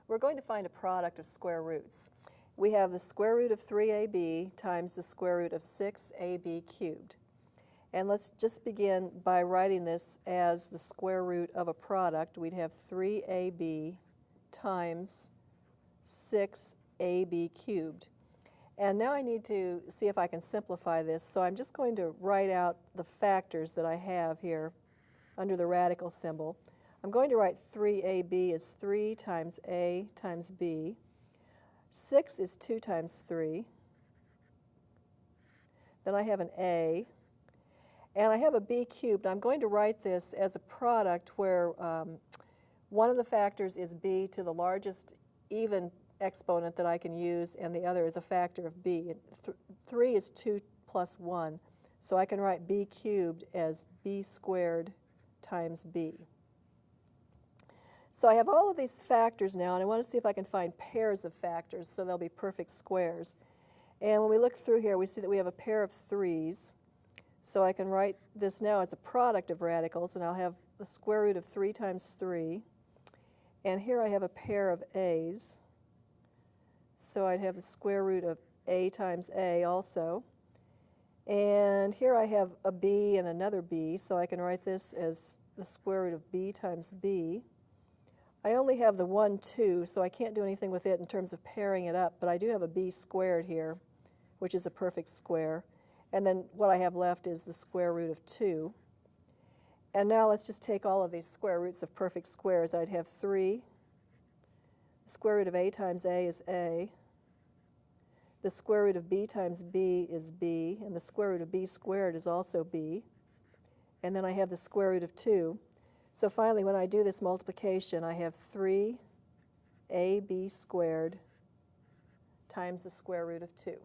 we're going to find a product of square roots. We have the square root of 3ab times the square root of 6ab cubed. And let's just begin by writing this as the square root of a product. We'd have 3ab times 6ab cubed. And now I need to see if I can simplify this. So I'm just going to write out the factors that I have here under the radical symbol. I'm going to write 3ab as 3 times a times b. 6 is 2 times 3. Then I have an a. And I have a b cubed. I'm going to write this as a product where one of the factors is b to the largest even exponent that I can use, and the other is a factor of b. 3 is 2 plus 1. So I can write b cubed as b squared times b. So I have all of these factors now, and I want to see if I can find pairs of factors so they'll be perfect squares. And when we look through here, we see that we have a pair of 3's. So I can write this now as a product of radicals, and I'll have the square root of 3 times 3. And here I have a pair of a's. So I'd have the square root of a times a also. And here I have a b and another b, so I can write this as the square root of b times b. I only have the 1, 2, so I can't do anything with it in terms of pairing it up, but I do have a b squared here, which is a perfect square. And then what I have left is the square root of 2. And now let's just take all of these square roots of perfect squares. I'd have 3. The square root of a times a is a. The square root of b times b is b. And the square root of b squared is also b. And then I have the square root of 2. So finally, when I do this multiplication, I have 3ab squared times the square root of 2.